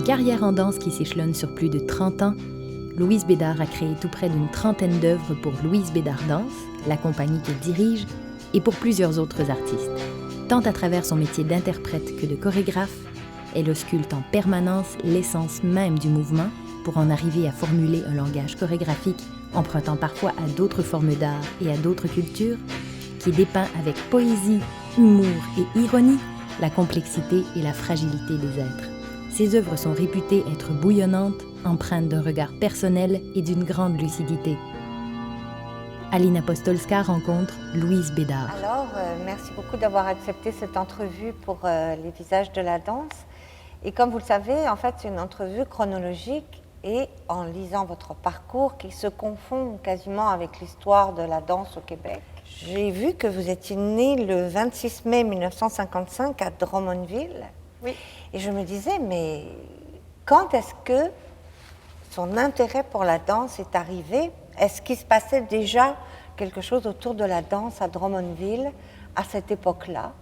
une carrière en danse qui s'échelonne sur plus de 30 ans, Louise Bédard a créé tout près d'une trentaine d'œuvres pour Louise Bédard Danse, la compagnie qu'elle dirige, et pour plusieurs autres artistes. Tant à travers son métier d'interprète que de chorégraphe, elle ausculte en permanence l'essence même du mouvement pour en arriver à formuler un langage chorégraphique empruntant parfois à d'autres formes d'art et à d'autres cultures, qui dépeint avec poésie, humour et ironie la complexité et la fragilité des êtres. Ses œuvres sont réputées être bouillonnantes, empreintes d'un regard personnel et d'une grande lucidité. Aline Apostolska rencontre Louise Bédard. Alors, merci beaucoup d'avoir accepté cette entrevue pour Les Visages de la danse. Et comme vous le savez, en fait, c'est une entrevue chronologique et en lisant votre parcours qui se confond quasiment avec l'histoire de la danse au Québec. J'ai vu que vous étiez né le 26 mai 1955 à Drummondville. Oui. Et je me disais, mais quand est-ce que son intérêt pour la danse est arrivé? Est-ce qu'il se passait déjà quelque chose autour de la danse à Drummondville à cette époque-là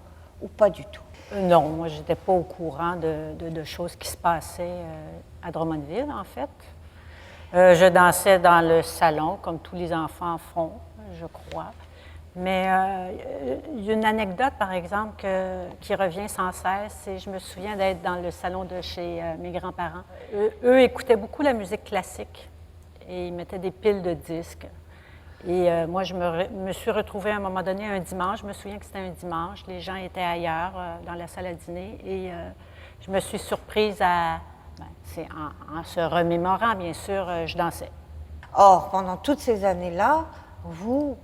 ou pas du tout? Non, moi, je n'étais pas au courant de choses qui se passaient à Drummondville, en fait. Je dansais dans le salon, comme tous les enfants font, je crois. Mais il y a une anecdote, par exemple, qui revient sans cesse. Et je me souviens d'être dans le salon de chez mes grands-parents. Eux écoutaient beaucoup la musique classique et ils mettaient des piles de disques. Et moi, je me suis retrouvée à un moment donné un dimanche. Je me souviens que c'était un dimanche. Les gens étaient ailleurs dans la salle à dîner. Et je me suis surprise en se remémorant, bien sûr, je dansais. Or, pendant toutes ces années-là, vous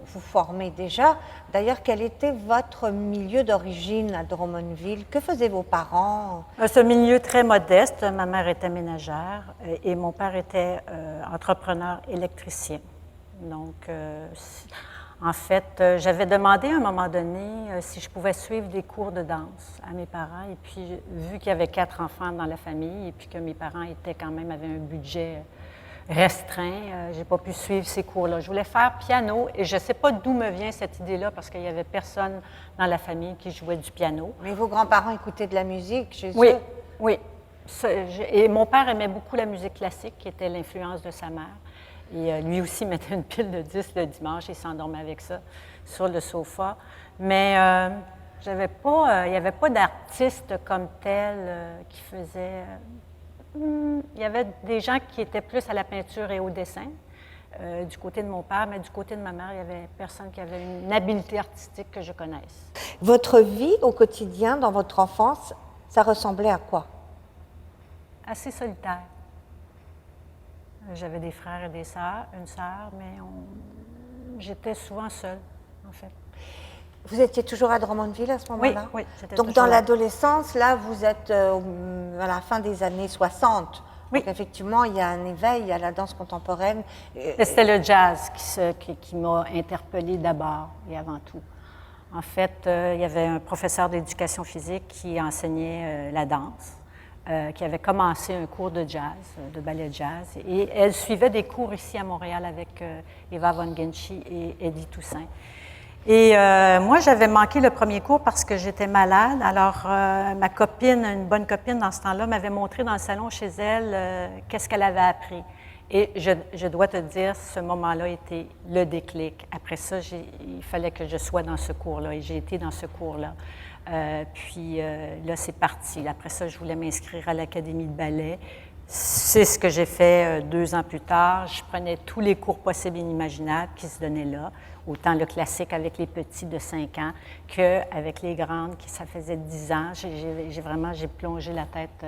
formez déjà. D'ailleurs, quel était votre milieu d'origine à Drummondville? Que faisaient vos parents? C'est un milieu très modeste. Ma mère était ménagère et mon père était entrepreneur électricien. Donc, en fait, j'avais demandé à un moment donné si je pouvais suivre des cours de danse à mes parents. Et puis, vu qu'il y avait 4 enfants dans la famille et puis que mes parents avaient un budget restreint, j'ai pas pu suivre ces cours-là. Je voulais faire piano et je ne sais pas d'où me vient cette idée-là parce qu'il n'y avait personne dans la famille qui jouait du piano. Mais vos grands-parents écoutaient de la musique chez eux? Oui, oui. Et mon père aimait beaucoup la musique classique, qui était l'influence de sa mère. Et lui aussi mettait une pile de disques le dimanche et s'endormait avec ça sur le sofa. Mais il n'y avait pas d'artiste comme tel qui faisait... il y avait des gens qui étaient plus à la peinture et au dessin du côté de mon père, mais du côté de ma mère, il n'y avait personne qui avait une habileté artistique que je connaisse. Votre vie au quotidien, dans votre enfance, ça ressemblait à quoi? Assez solitaire. J'avais des frères et des sœurs, une sœur, mais j'étais souvent seule, en fait. Vous étiez toujours à Drummondville à ce moment-là? Oui, j'étais Donc, toujours dans là. L'adolescence, là, vous êtes à la fin des années 60. Oui. Donc, effectivement, il y a un éveil à la danse contemporaine. C'était le jazz qui m'a interpellée d'abord et avant tout. En fait, il y avait un professeur d'éducation physique qui enseignait la danse, qui avait commencé un cours de jazz, de ballet jazz. Et elle suivait des cours ici à Montréal avec Eva Von Genchi et Eddie Toussaint. Et moi, j'avais manqué le premier cours parce que j'étais malade. Alors, ma copine, une bonne copine dans ce temps-là, m'avait montré dans le salon chez elle qu'est-ce qu'elle avait appris. Et je dois te dire, ce moment-là était le déclic. Après ça, il fallait que je sois dans ce cours-là et j'ai été dans ce cours-là. Puis là, c'est parti. Après ça, je voulais m'inscrire à l'Académie de ballet. C'est ce que j'ai fait 2 ans plus tard. Je prenais tous les cours possibles et inimaginables qui se donnaient là, autant le classique avec les petits de 5 ans qu'avec les grandes, ça faisait 10 ans. J'ai plongé la tête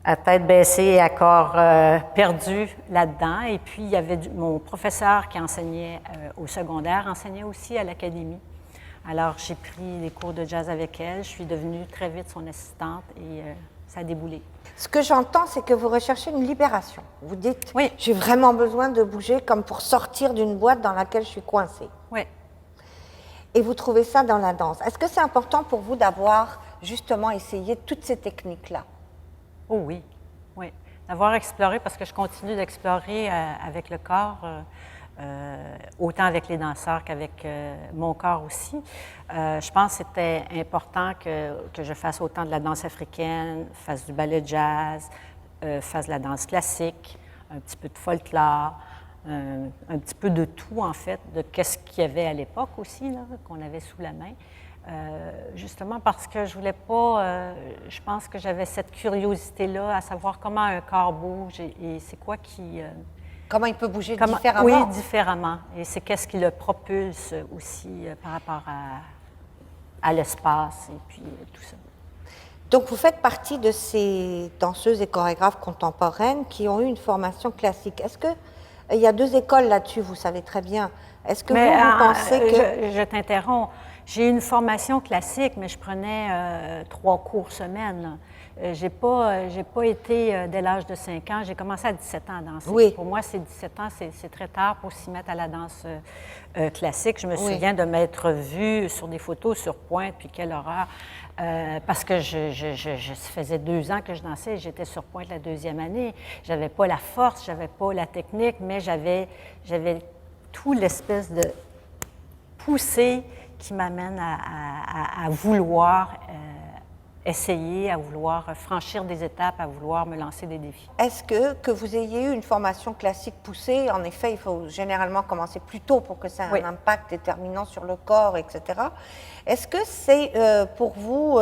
à tête baissée et à corps perdu là-dedans. Et puis, il y avait mon professeur qui enseignait au secondaire, enseignait aussi à l'académie. Alors, j'ai pris des cours de jazz avec elle. Je suis devenue très vite son assistante et ça a déboulé. Ce que j'entends, c'est que vous recherchez une libération. Vous dites, oui, j'ai vraiment besoin de bouger comme pour sortir d'une boîte dans laquelle je suis coincée. Oui. Et vous trouvez ça dans la danse. Est-ce que c'est important pour vous d'avoir justement essayé toutes ces techniques-là? Oh oui, oui. D'avoir exploré, parce que je continue d'explorer avec le corps. autant avec les danseurs qu'avec mon corps aussi. Je pense que c'était important que je fasse autant de la danse africaine, fasse du ballet jazz, fasse de la danse classique, un petit peu de folklore, un petit peu de tout, en fait, de qu'est-ce qu'il y avait à l'époque aussi, là, qu'on avait sous la main. Justement parce que je voulais pas, je pense que j'avais cette curiosité-là à savoir comment un corps bouge et c'est quoi qui... Comment il peut bouger différemment? Oui, différemment. Et c'est qu'est-ce qui le propulse aussi par rapport à l'espace et puis tout ça. Donc vous faites partie de ces danseuses et chorégraphes contemporaines qui ont eu une formation classique. Est-ce que il y a 2 écoles là-dessus, vous savez très bien. Est-ce que vous pensez que... Je t'interromps. J'ai eu une formation classique, mais je prenais 3 cours semaine. J'ai pas été dès l'âge de 5 ans. J'ai commencé à 17 ans à danser. Oui. Pour moi, c'est 17 ans, c'est très tard pour s'y mettre à la danse classique. Je me souviens de m'être vue sur des photos sur pointe, puis quelle horreur. Parce que je faisait 2 ans que je dansais et j'étais sur pointe la 2e année. J'avais pas la force, j'avais pas la technique, mais j'avais tout l'espèce de poussée qui m'amène à vouloir essayer, à vouloir franchir des étapes, à vouloir me lancer des défis. Est-ce que vous ayez eu une formation classique poussée, en effet, il faut généralement commencer plus tôt pour que ça ait un impact déterminant sur le corps, etc. Est-ce que c'est pour vous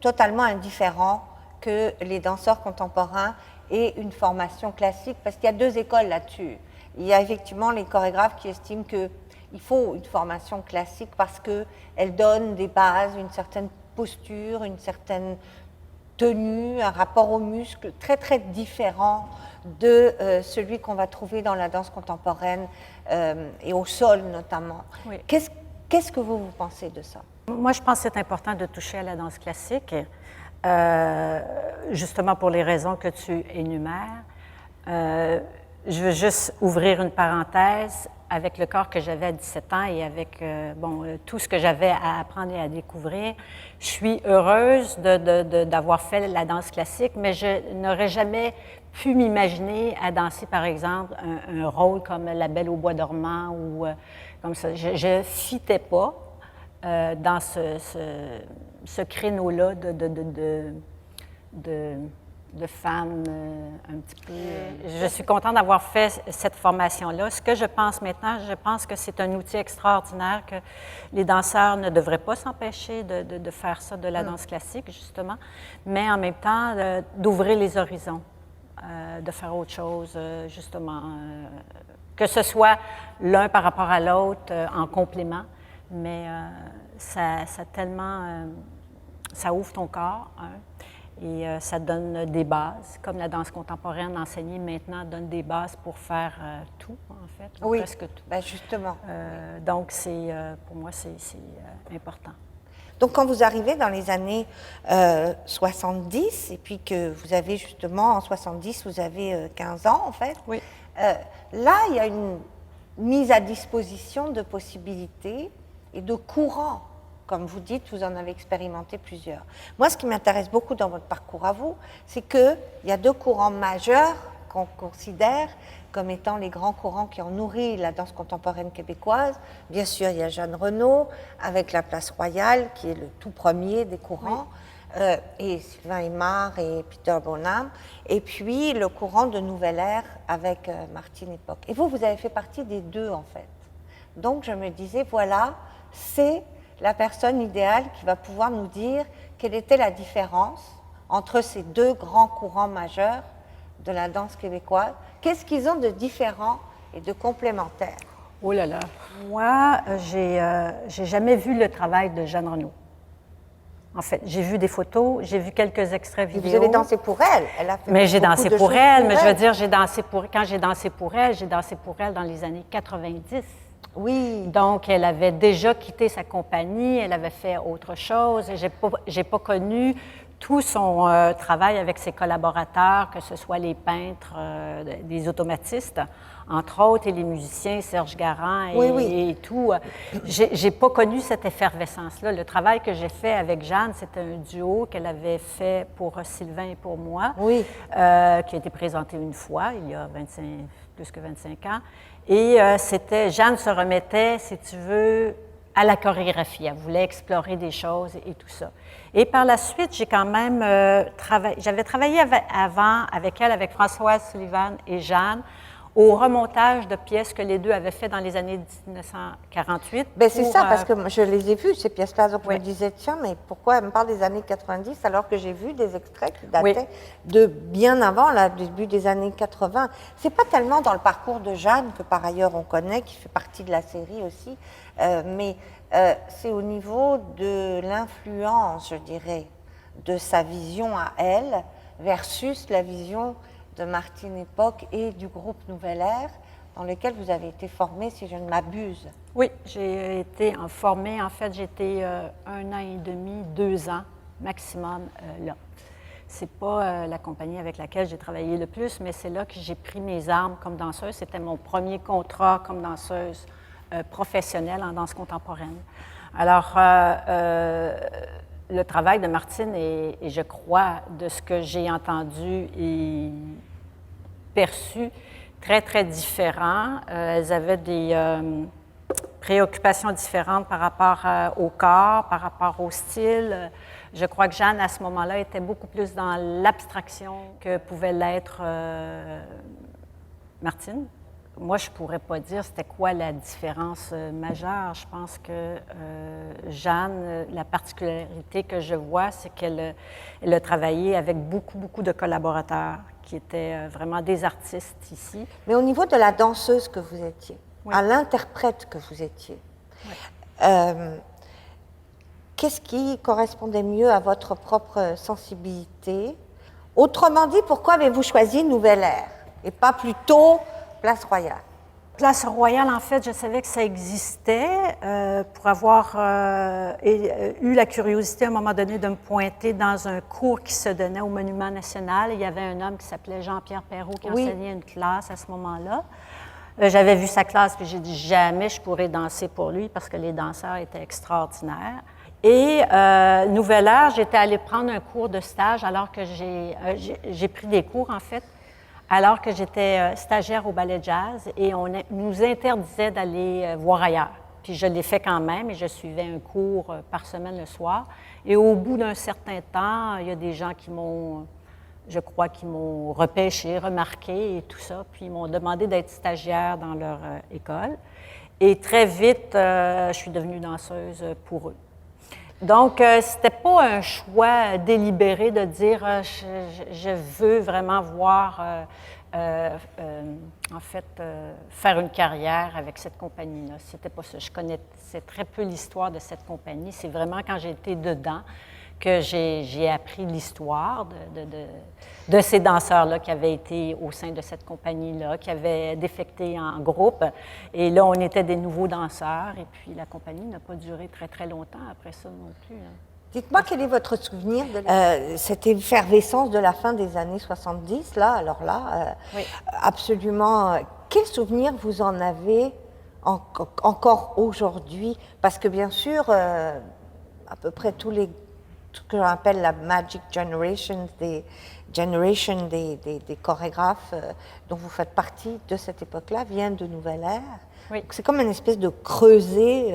totalement indifférent que les danseurs contemporains aient une formation classique? Parce qu'il y a 2 écoles là-dessus. Il y a effectivement les chorégraphes qui estiment qu'il faut une formation classique parce qu'elle donne des bases, une certaine posture, une certaine tenue, un rapport aux muscles très très différent de celui qu'on va trouver dans la danse contemporaine et au sol notamment. Oui. Qu'est-ce que vous pensez de ça? Moi, je pense que c'est important de toucher à la danse classique, justement pour les raisons que tu énumères. Je veux juste ouvrir une parenthèse. Avec le corps que j'avais à 17 ans et avec tout ce que j'avais à apprendre et à découvrir, je suis heureuse d'avoir fait la danse classique, mais je n'aurais jamais pu m'imaginer à danser, par exemple, un rôle comme La Belle au bois dormant ou comme ça. Je ne fitais pas dans ce créneau-là de femmes un petit peu. Je suis contente d'avoir fait cette formation-là. Ce que je pense maintenant, je pense que c'est un outil extraordinaire que les danseurs ne devraient pas s'empêcher de faire ça, de la danse classique, justement, mais en même temps, d'ouvrir les horizons, de faire autre chose, justement, que ce soit l'un par rapport à l'autre en complément, mais ça tellement... ça ouvre ton corps, et ça donne des bases, comme la danse contemporaine enseignée maintenant donne des bases pour faire tout, en fait, ou presque tout. Ben justement. Donc, pour moi, c'est important. Donc, quand vous arrivez dans les années 70, et puis que vous avez justement, en 70, vous avez 15 ans, en fait, oui. Là, il y a une mise à disposition de possibilités et de courants. Comme vous dites, vous en avez expérimenté plusieurs. Moi, ce qui m'intéresse beaucoup dans votre parcours à vous, c'est qu'il y a 2 courants majeurs qu'on considère comme étant les grands courants qui ont nourri la danse contemporaine québécoise. Bien sûr, il y a Jeanne Renaud avec la Place Royale, qui est le tout premier des courants, et Sylvain Aymard et Peter Bonham, et puis le courant de Nouvelle Ère avec Martine Époque. Et vous avez fait partie des 2, en fait. Donc, je me disais, voilà, c'est la personne idéale qui va pouvoir nous dire quelle était la différence entre ces 2 grands courants majeurs de la danse québécoise. Qu'est-ce qu'ils ont de différent et de complémentaire? Oh là là! Moi, j'ai jamais vu le travail de Jeanne Renaud. En fait, j'ai vu des photos, j'ai vu quelques extraits vidéo. Vous avez dansé pour elle. Elle a fait mais j'ai dansé pour elle, mais je veux dire, quand j'ai dansé pour elle dans les années 90. Oui. Donc, elle avait déjà quitté sa compagnie, elle avait fait autre chose. J'ai pas connu tout son travail avec ses collaborateurs, que ce soit les peintres, des automatistes, entre autres, et les musiciens, Serge Garand et tout. J'ai pas connu cette effervescence-là. Le travail que j'ai fait avec Jeanne, c'était un duo qu'elle avait fait pour Sylvain et pour moi, qui a été présenté une fois, il y a plus que 25 ans. Et Jeanne se remettait, si tu veux, à la chorégraphie. Elle voulait explorer des choses et tout ça. Et par la suite, j'ai quand même j'avais travaillé avant avec elle, avec Françoise Sullivan et Jeanne, au remontage de pièces que les deux avaient fait dans les années 1948. Ben c'est ça, parce que je les ai vues, ces pièces-là. Donc, je me disais, tiens, mais pourquoi elle me parle des années 90 alors que j'ai vu des extraits qui dataient de bien avant, le début des années 80. C'est pas tellement dans le parcours de Jeanne, que par ailleurs on connaît, qui fait partie de la série aussi, mais c'est au niveau de l'influence, je dirais, de sa vision à elle versus la vision de Martine Époque et du groupe Nouvelle Ère, dans lequel vous avez été formée, si je ne m'abuse. Oui, j'ai été formée. En fait, j'ai été 1 an et demi, 2 ans maximum là. C'est pas la compagnie avec laquelle j'ai travaillé le plus, mais c'est là que j'ai pris mes armes comme danseuse. C'était mon premier contrat comme danseuse professionnelle en danse contemporaine. Alors, le travail de Martine est, je crois, de ce que j'ai entendu et perçu, très, très différent. Elles avaient des préoccupations différentes par rapport au corps, par rapport au style. Je crois que Jeanne, à ce moment-là, était beaucoup plus dans l'abstraction que pouvait l'être Martine. Moi, je ne pourrais pas dire c'était quoi la différence majeure. Je pense que Jeanne, la particularité que je vois, c'est qu'elle a travaillé avec beaucoup, beaucoup de collaborateurs qui étaient vraiment des artistes ici. Mais au niveau de la danseuse que vous étiez, à l'interprète que vous étiez, qu'est-ce qui correspondait mieux à votre propre sensibilité? Autrement dit, pourquoi avez-vous choisi Nouvelle Ère et pas plutôt Place Royale? Place Royale, en fait, je savais que ça existait pour avoir eu la curiosité à un moment donné de me pointer dans un cours qui se donnait au Monument National. Il y avait un homme qui s'appelait Jean-Pierre Perrault qui enseignait une classe à ce moment-là. J'avais vu sa classe puis j'ai dit jamais je pourrais danser pour lui parce que les danseurs étaient extraordinaires. Et Nouvelle Ère, j'étais allée prendre un cours de stage alors que j'ai pris des cours, en fait, alors que j'étais stagiaire au ballet jazz et on nous interdisait d'aller voir ailleurs. Puis je l'ai fait quand même et je suivais un cours par semaine le soir. Et au bout d'un certain temps, il y a des gens qui m'ont, je crois, qui m'ont repêché, remarqué et tout ça. Puis ils m'ont demandé d'être stagiaire dans leur école. Et très vite, je suis devenue danseuse pour eux. Donc, c'était pas un choix délibéré de dire je veux vraiment voir, en fait, faire une carrière avec cette compagnie-là. C'était pas ça. Je connaissais très peu l'histoire de cette compagnie. C'est vraiment quand j'ai été dedans que j'ai appris l'histoire de ces danseurs-là qui avaient été au sein de cette compagnie-là, qui avaient défecté en groupe. Et là, on était des nouveaux danseurs. Et puis, la compagnie n'a pas duré très, très longtemps après ça non plus. Hein. Dites-moi, quel est votre souvenir de cette effervescence de la fin des années 70, là, alors là, absolument. Quel souvenir vous en avez encore aujourd'hui? Parce que bien sûr, à peu près ce que l'on appelle la Magic Generation, des chorégraphes dont vous faites partie de cette époque-là, viennent de Nouvelle Ère. Oui. C'est comme une espèce de creuset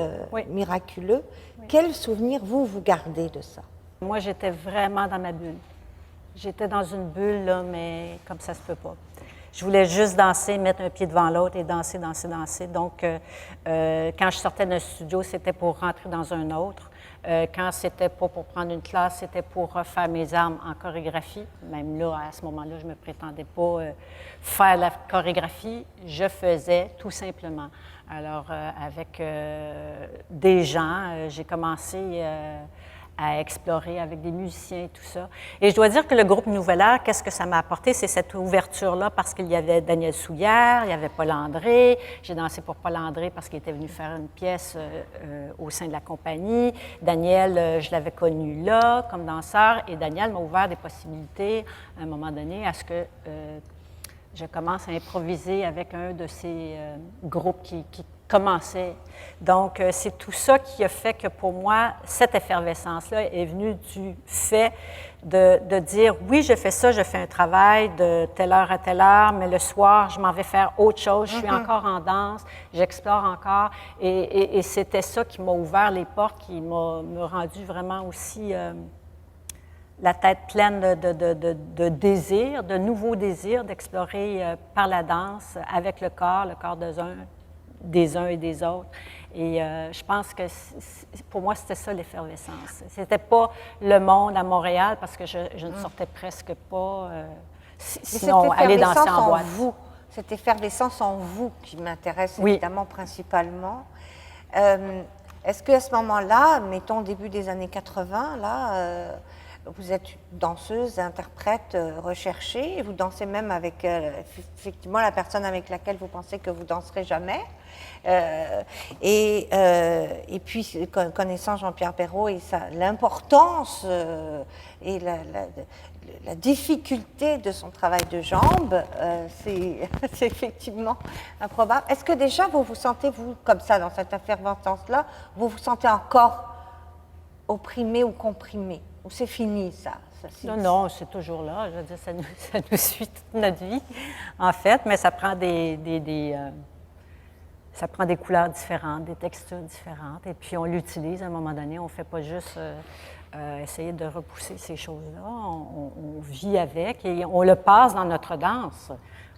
miraculeux. Oui. Quel souvenir vous gardez de ça? Moi, j'étais vraiment dans ma bulle. J'étais dans une bulle, là, mais comme ça se peut pas. Je voulais juste danser, mettre un pied devant l'autre et danser, danser, danser. Donc, quand je sortais d'un studio, c'était pour rentrer dans un autre. Quand c'était pas pour prendre une classe, c'était pour faire mes armes en chorégraphie. Même là, à ce moment-là, je ne me prétendais pas faire la chorégraphie. Je faisais tout simplement. Alors, avec des gens, j'ai commencé à explorer avec des musiciens et tout ça. Et je dois dire que le groupe Nouvelle Ère, qu'est-ce que ça m'a apporté? C'est cette ouverture-là parce qu'il y avait Daniel Souillard, il y avait Paul André. J'ai dansé pour Paul André parce qu'il était venu faire une pièce au sein de la compagnie. Daniel, je l'avais connu là comme danseur et Daniel m'a ouvert des possibilités à un moment donné à ce que je commence à improviser avec un de ces groupes qui commençais. Donc, c'est tout ça qui a fait que pour moi, cette effervescence-là est venue du fait de dire, oui, je fais ça, je fais un travail de telle heure à telle heure, mais le soir, je m'en vais faire autre chose, je suis encore en danse, j'explore encore. Et c'était ça qui m'a ouvert les portes, qui m'a rendu vraiment aussi la tête pleine de désirs, de nouveaux désirs, d'explorer par la danse, avec le corps des uns et des autres. Et je pense que pour moi, c'était ça l'effervescence. C'était pas le monde à Montréal, parce que je ne sortais presque pas, sinon aller danser en boîte. Cette effervescence en vous qui m'intéresse évidemment principalement. Est-ce qu'à ce moment-là, mettons début des années 80, là, vous êtes danseuse, interprète recherchée, et vous dansez même avec effectivement la personne avec laquelle vous pensez que vous danserez jamais. Et puis, connaissant Jean-Pierre Perrault et l'importance et la difficulté de son travail de jambes, c'est effectivement improbable. Est-ce que déjà vous vous sentez, vous, comme ça, dans cette effervescence-là, vous vous sentez encore opprimé ou comprimé? Ou c'est fini, ça? Non, c'est toujours là. Je veux dire, ça nous suit toute notre vie, en fait, mais ça prend ça prend des couleurs différentes, des textures différentes, et puis on l'utilise à un moment donné. On ne fait pas juste essayer de repousser ces choses-là. On vit avec et on le passe dans notre danse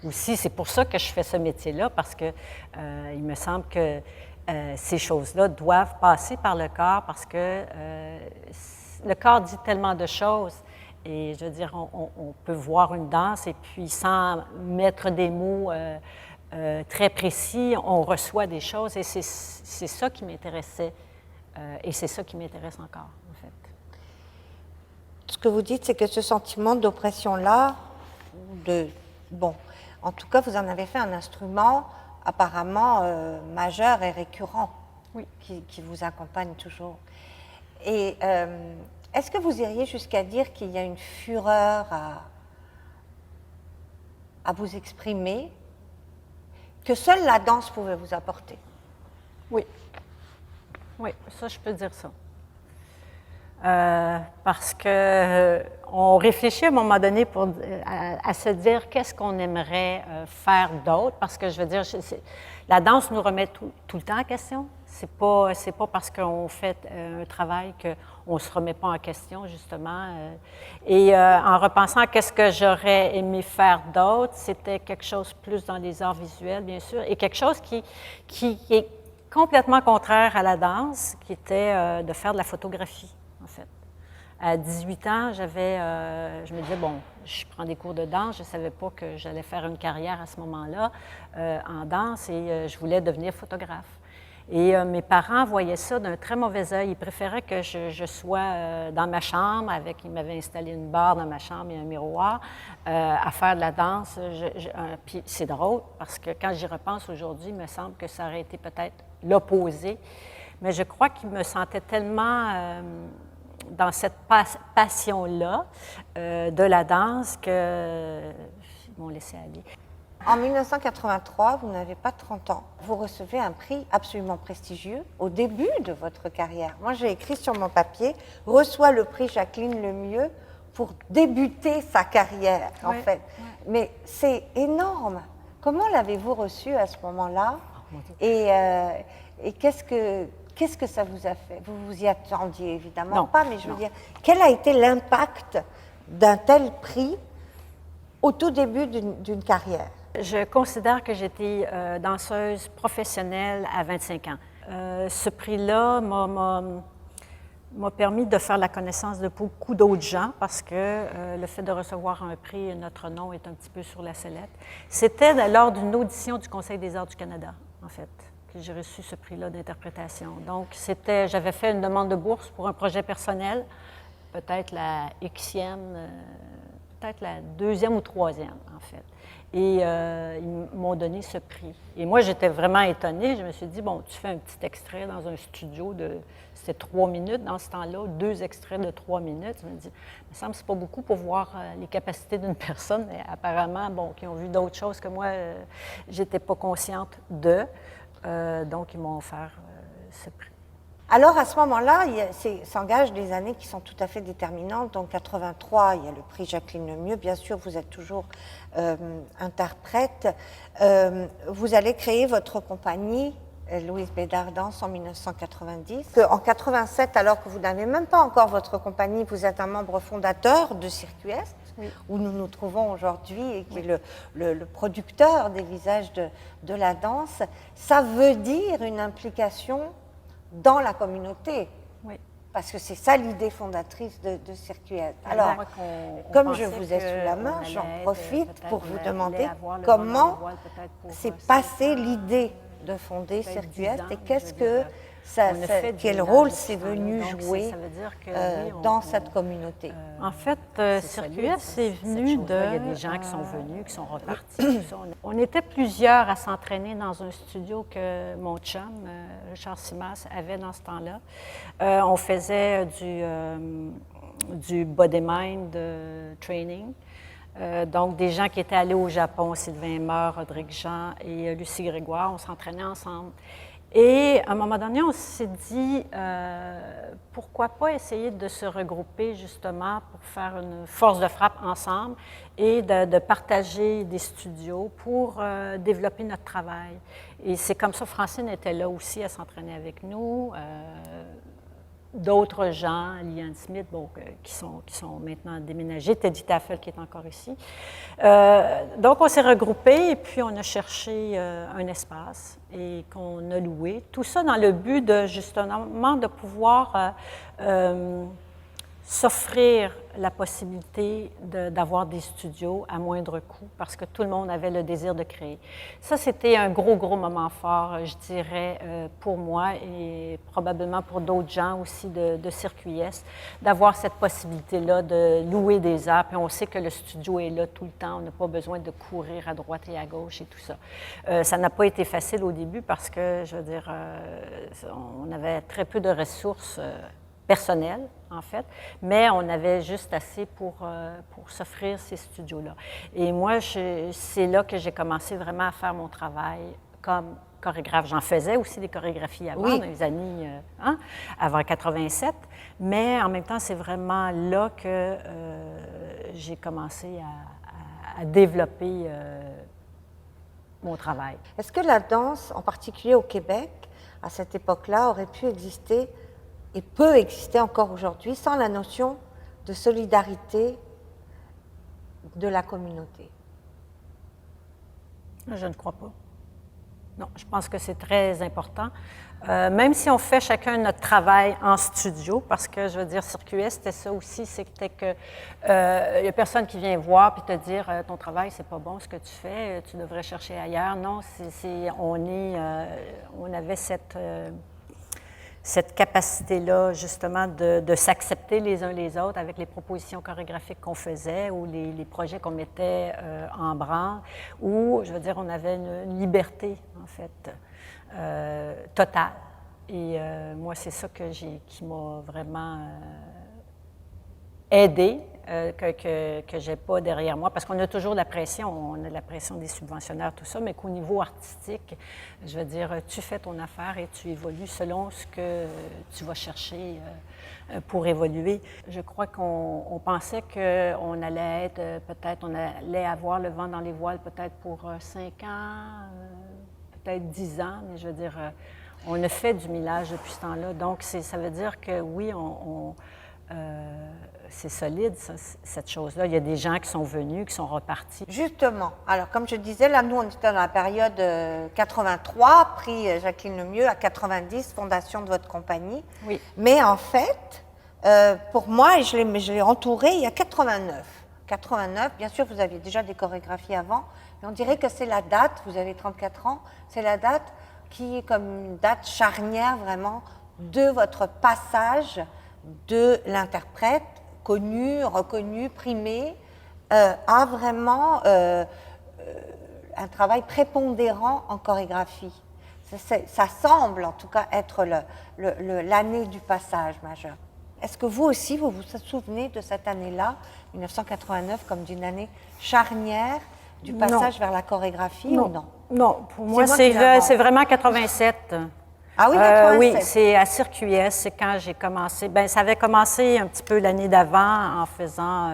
aussi. C'est pour ça que je fais ce métier-là, parce que il me semble que ces choses-là doivent passer par le corps, parce que le corps dit tellement de choses. Et je veux dire, on peut voir une danse et puis sans mettre des mots très précis, on reçoit des choses. Et c'est ça qui m'intéressait. Et c'est ça qui m'intéresse encore, en fait. Ce que vous dites, c'est que ce sentiment d'oppression-là, en tout cas, vous en avez fait un instrument apparemment majeur et récurrent, qui vous accompagne toujours. Et est-ce que vous iriez jusqu'à dire qu'il y a une fureur à vous exprimer que seule la danse pouvait vous apporter? Oui. Oui, ça, je peux dire ça. Parce qu'on réfléchit à un moment donné à se dire qu'est-ce qu'on aimerait faire d'autre, parce que je veux dire, la danse nous remet tout le temps en question. C'est pas parce qu'on fait un travail qu'on ne se remet pas en question, justement. Et en repensant à qu'est-ce que j'aurais aimé faire d'autre, c'était quelque chose plus dans les arts visuels, bien sûr, et quelque chose qui est complètement contraire à la danse, qui était de faire de la photographie, en fait. À 18 ans, je me disais, bon, je prends des cours de danse, je ne savais pas que j'allais faire une carrière à ce moment-là en danse, et je voulais devenir photographe. Et mes parents voyaient ça d'un très mauvais œil. Ils préféraient que je sois dans ma chambre, ils m'avaient installé une barre dans ma chambre et un miroir, à faire de la danse. Puis c'est drôle, parce que quand j'y repense aujourd'hui, il me semble que ça aurait été peut-être l'opposé. Mais je crois qu'ils me sentaient tellement dans cette passion-là de la danse qu'ils m'ont laissé aller. En 1983, vous n'avez pas 30 ans. Vous recevez un prix absolument prestigieux au début de votre carrière. Moi, j'ai écrit sur mon papier « Reçoit le prix Jacqueline Lemieux pour débuter sa carrière », en fait. Mais c'est énorme. Comment l'avez-vous reçu à ce moment-là? Et qu'est-ce que ça vous a fait? Vous vous y attendiez évidemment pas, mais je veux dire, quel a été l'impact d'un tel prix au tout début d'une carrière? Je considère que j'étais danseuse professionnelle à 25 ans. Ce prix-là m'a permis de faire la connaissance de beaucoup d'autres gens, parce que le fait de recevoir un prix, notre nom est un petit peu sur la sellette. C'était lors d'une audition du Conseil des arts du Canada, en fait, que j'ai reçu ce prix-là d'interprétation. Donc, j'avais fait une demande de bourse pour un projet personnel, peut-être la Xème, peut-être la 2e ou 3e, en fait. Et ils m'ont donné ce prix. Et moi, j'étais vraiment étonnée. Je me suis dit, bon, tu fais un petit extrait dans un studio c'était 3 minutes dans ce temps-là, 2 extraits de 3 minutes. Je me dis, il me semble que c'est pas beaucoup pour voir les capacités d'une personne, mais apparemment, bon, qui ont vu d'autres choses que moi, j'étais pas consciente de. Donc, ils m'ont offert ce prix. Alors, à ce moment-là, s'engagent des années qui sont tout à fait déterminantes. Donc, 83, il y a le prix Jacqueline Lemieux. Bien sûr, vous êtes toujours interprète. Vous allez créer votre compagnie, Louise Bédard Danse, en 1990. En 87, alors que vous n'avez même pas encore votre compagnie, vous êtes un membre fondateur de Circuit Est, oui, où nous nous trouvons aujourd'hui, et qui est le producteur des visages de la danse. Ça veut dire une implication dans la communauté. Oui. Parce que c'est ça l'idée fondatrice de Circuit Est. Alors, comme je vous ai sous la main, j'en profite pour vous demander comment s'est passée l'idée de fonder Circuit Est et qu'est-ce que quel rôle c'est venu jouer dans cette communauté. En fait, Circuit Est, c'est venu de... Il y a des gens qui sont venus, qui sont repartis. Tout ça. On était plusieurs à s'entraîner dans un studio que mon chum, Richard Simas, avait dans ce temps-là. On faisait du body-mind training. Donc, des gens qui étaient allés au Japon, Sylvain Meur, Rodrigue Jean et Lucie Grégoire, on s'entraînait ensemble. Et à un moment donné, on s'est dit, pourquoi pas essayer de se regrouper justement pour faire une force de frappe ensemble et de partager des studios pour développer notre travail. Et c'est comme ça, Francine était là aussi, à s'entraîner avec nous. D'autres gens, Liane Smith, bon, qui sont maintenant déménagés, Teddy Taffel qui est encore ici. Donc, on s'est regroupés et puis on a cherché un espace et qu'on a loué. Tout ça dans le but de, justement, de pouvoir s'offrir la possibilité d'avoir des studios à moindre coût parce que tout le monde avait le désir de créer. Ça, c'était un gros moment fort, je dirais, pour moi et probablement pour d'autres gens aussi de Circuit Est, d'avoir cette possibilité-là de louer des heures. Puis on sait que le studio est là tout le temps, on n'a pas besoin de courir à droite et à gauche et tout ça. Ça n'a pas été facile au début parce que, je veux dire, on avait très peu de ressources personnel, en fait, mais on avait juste assez pour s'offrir ces studios-là. Et moi, c'est là que j'ai commencé vraiment à faire mon travail comme chorégraphe. J'en faisais aussi des chorégraphies avant, dans les années avant 87, mais en même temps, c'est vraiment là que j'ai commencé à développer mon travail. Est-ce que la danse, en particulier au Québec, à cette époque-là, aurait pu exister et peut exister encore aujourd'hui sans la notion de solidarité de la communauté? Je ne crois pas. Non, je pense que c'est très important. Même si on fait chacun notre travail en studio, parce que, je veux dire, Circuit Est, c'était ça aussi, c'était que il n'y a personne qui vient voir puis te dire « ton travail, c'est pas bon ce que tu fais, tu devrais chercher ailleurs ». Non, on avait cette capacité-là, justement, de s'accepter les uns les autres avec les propositions chorégraphiques qu'on faisait ou les projets qu'on mettait en branle, où, je veux dire, on avait une liberté, en fait, totale. Et moi, c'est ça qui m'a vraiment aidée, que je n'ai pas derrière moi, parce qu'on a toujours la pression, on a la pression des subventionnaires, tout ça, mais qu'au niveau artistique, je veux dire, tu fais ton affaire et tu évolues selon ce que tu vas chercher pour évoluer. Je crois qu'on pensait qu'on allait être, peut-être, on allait avoir le vent dans les voiles peut-être pour 5 ans, peut-être 10 ans, mais je veux dire, on a fait du millage depuis ce temps-là, donc ça veut dire que oui, c'est solide, ça, cette chose-là. Il y a des gens qui sont venus, qui sont repartis. Justement. Alors, comme je disais, là, nous, on était dans la période 83, prix Jacqueline Lemieux, à 90, fondation de votre compagnie. Oui. Mais en fait, pour moi, et je l'ai entouré, il y a 89. 89, bien sûr, vous aviez déjà des chorégraphies avant, mais on dirait que c'est la date, vous avez 34 ans, c'est la date qui est comme une date charnière, vraiment, de votre passage de l'interprète connu, reconnu, primé, a vraiment un travail prépondérant en chorégraphie. Ça semble en tout cas être l'année du passage majeur. Est-ce que vous aussi, vous vous souvenez de cette année-là, 1989, comme d'une année charnière du passage vers la chorégraphie ou non? Non, pour moi, C'est c'est vraiment 87. Ah oui, 87. Oui, c'est à Cirque US, c'est quand j'ai commencé. Bien, ça avait commencé un petit peu l'année d'avant en faisant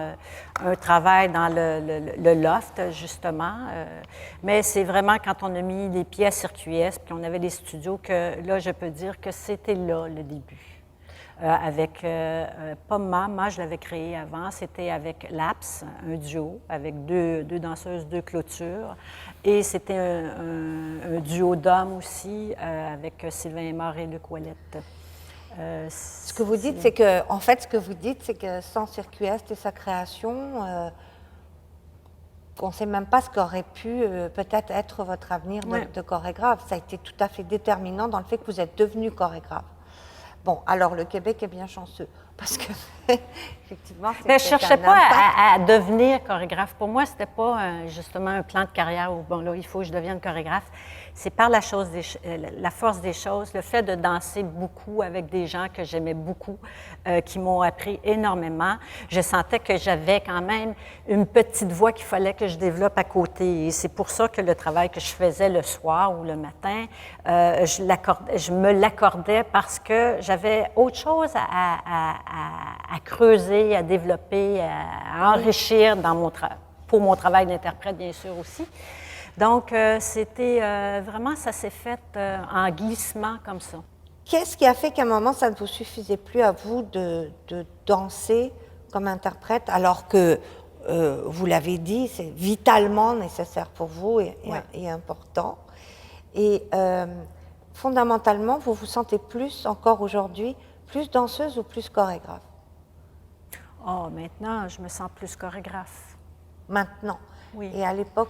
un travail dans le loft, justement. Mais c'est vraiment quand on a mis les pieds à Cirque US, puis on avait les studios, que là, je peux dire que c'était là le début. Avec, pas moi, je l'avais créé avant, c'était avec Laps, un duo, avec deux danseuses, deux clôtures. Et c'était un duo d'hommes aussi, avec Sylvain Aymar et Luc Ouellette. Ce que vous dites, c'est que, en fait, ce que vous dites, c'est que sans Cirque US et sa création, on ne sait même pas ce qu'aurait pu peut-être être votre avenir de chorégraphe. Ça a été tout à fait déterminant dans le fait que vous êtes devenu chorégraphe. Bon, alors le Québec est bien chanceux, parce que, effectivement, c'est. Je ne cherchais pas à devenir chorégraphe. Pour moi, ce n'était pas justement un plan de carrière où, bon, là, il faut que je devienne chorégraphe. C'est par la force des choses, le fait de danser beaucoup avec des gens que j'aimais beaucoup, qui m'ont appris énormément. Je sentais que j'avais quand même une petite voix qu'il fallait que je développe à côté. Et c'est pour ça que le travail que je faisais le soir ou le matin, je me l'accordais parce que j'avais autre chose à creuser, à développer, à enrichir pour mon travail d'interprète, bien sûr, aussi. Donc, c'était vraiment, ça s'est fait en glissement comme ça. Qu'est-ce qui a fait qu'à un moment, ça ne vous suffisait plus à vous de danser comme interprète, alors que, vous l'avez dit, c'est vitalement nécessaire pour vous et important. Et fondamentalement, vous vous sentez plus, encore aujourd'hui, plus danseuse ou plus chorégraphe? Oh, maintenant, je me sens plus chorégraphe. Maintenant? Oui. Et à l'époque,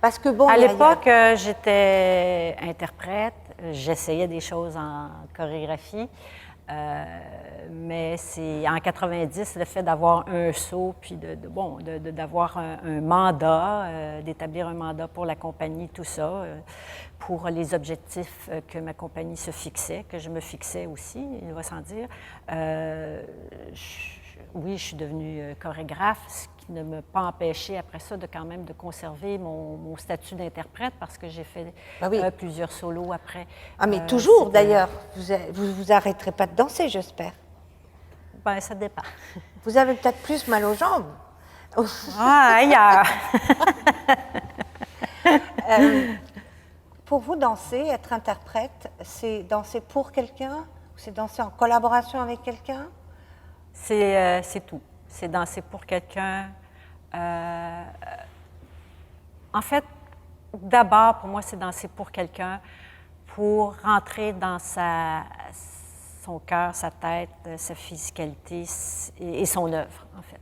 parce que bon... À l'époque, j'étais interprète, j'essayais des choses en chorégraphie, mais c'est en 90, le fait d'avoir un saut, puis d'avoir un mandat, d'établir un mandat pour la compagnie, tout ça, pour les objectifs que ma compagnie se fixait, que je me fixais aussi, il va sans dire. Oui, je suis devenue chorégraphe, ce qui ne m'a pas empêché après ça de quand même de conserver mon statut d'interprète parce que j'ai fait plusieurs solos après. Ah, mais toujours d'ailleurs, vous arrêterez pas de danser, j'espère. Ben, ça dépend. Vous avez peut-être plus mal aux jambes. Ah, ailleurs! Pour vous, danser, être interprète, c'est danser pour quelqu'un ou c'est danser en collaboration avec quelqu'un? C'est tout. C'est danser pour quelqu'un. En fait, d'abord, pour moi, c'est danser pour quelqu'un, pour rentrer dans son cœur, sa tête, sa physicalité et son œuvre, en fait.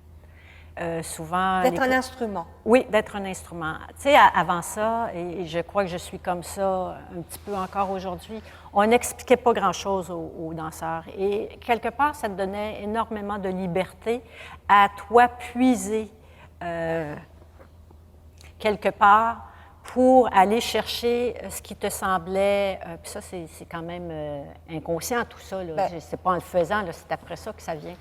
Souvent... D'être un instrument. Oui, d'être un instrument. Tu sais, avant ça, et je crois que je suis comme ça un petit peu encore aujourd'hui, on n'expliquait pas grand-chose aux danseurs. Et quelque part, ça te donnait énormément de liberté à toi puiser quelque part pour aller chercher ce qui te semblait... puis ça, c'est quand même inconscient, tout ça. C'est pas en le faisant, c'est après ça que ça vient.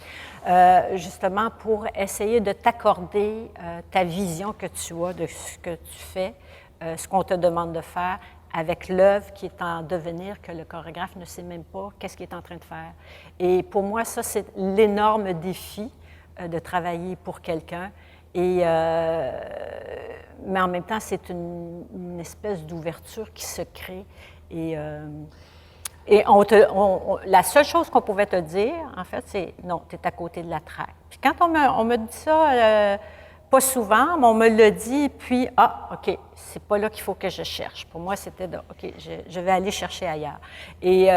Justement, pour essayer de t'accorder ta vision que tu as de ce que tu fais, ce qu'on te demande de faire, avec l'œuvre qui est en devenir, que le chorégraphe ne sait même pas qu'est-ce qu'il est en train de faire. Et pour moi, ça, c'est l'énorme défi de travailler pour quelqu'un. Mais en même temps, c'est une espèce d'ouverture qui se crée. Et la seule chose qu'on pouvait te dire, en fait, c'est « non, tu es à côté de la traque ». Puis quand on me dit ça, pas souvent, mais on me le dit, puis « ah, OK, c'est pas là qu'il faut que je cherche ». Pour moi, c'était « OK, je vais aller chercher ailleurs ». Et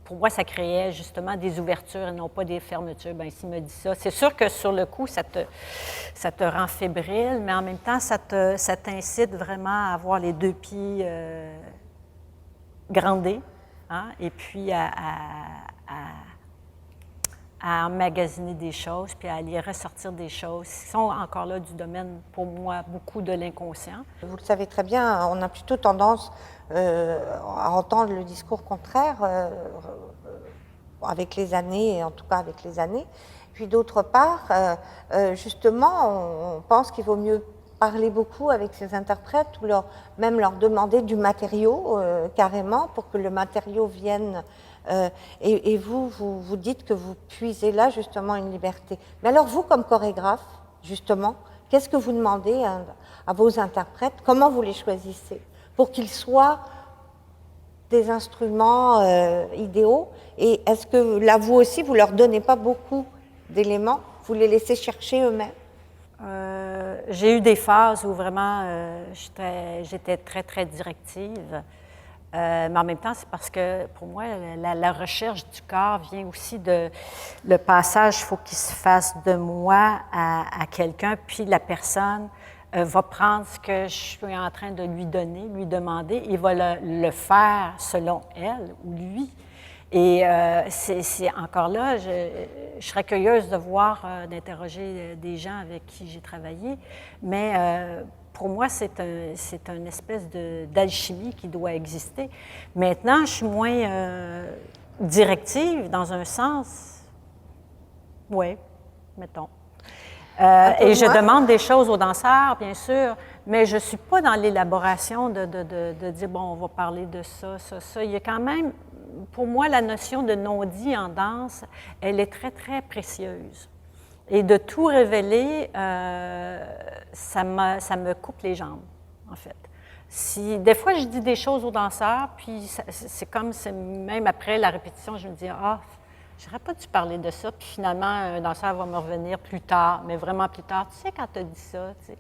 pour moi, ça créait justement des ouvertures et non pas des fermetures. Bien, s'il me dit ça, c'est sûr que sur le coup, ça te rend fébrile, mais en même temps, ça t'incite vraiment à avoir les deux pieds grandés, hein, et puis à emmagasiner des choses, puis à aller ressortir des choses qui sont encore là du domaine, pour moi, beaucoup de l'inconscient. Vous le savez très bien, on a plutôt tendance à entendre le discours contraire avec les années, en tout cas avec les années. Puis d'autre part, justement, on pense qu'il vaut mieux parlez beaucoup avec ces interprètes ou même leur demander du matériau carrément pour que le matériau vienne et vous dites que vous puisez là justement une liberté. Mais alors vous, comme chorégraphe, justement, qu'est-ce que vous demandez à vos interprètes? Comment vous les choisissez pour qu'ils soient des instruments idéaux? Et est-ce que là, vous aussi, vous ne leur donnez pas beaucoup d'éléments? Vous les laissez chercher eux-mêmes? J'ai eu des phases où vraiment j'étais très, très directive. Mais en même temps, c'est parce que pour moi, la recherche du corps vient aussi de... Le passage, il faut qu'il se fasse de moi à quelqu'un, puis la personne va prendre ce que je suis en train de lui donner, lui demander, et va le faire selon elle ou lui. Et c'est encore là, je serais curieuse de voir, d'interroger des gens avec qui j'ai travaillé, mais pour moi, c'est une espèce d'alchimie qui doit exister. Maintenant, je suis moins directive dans un sens, oui, mettons. Et je demande des choses aux danseurs, bien sûr, mais je ne suis pas dans l'élaboration de dire, bon, on va parler de ça, ça, ça. Il y a quand même, pour moi, la notion de non-dit en danse, elle est très, très précieuse. Et de tout révéler, ça me coupe les jambes, en fait. Des fois, je dis des choses aux danseurs, puis c'est comme, même après la répétition, je me dis, ah, j'aurais pas dû parler de ça, puis finalement, un danseur va me revenir plus tard, mais vraiment plus tard. Tu sais, quand tu as dit ça, tu sais.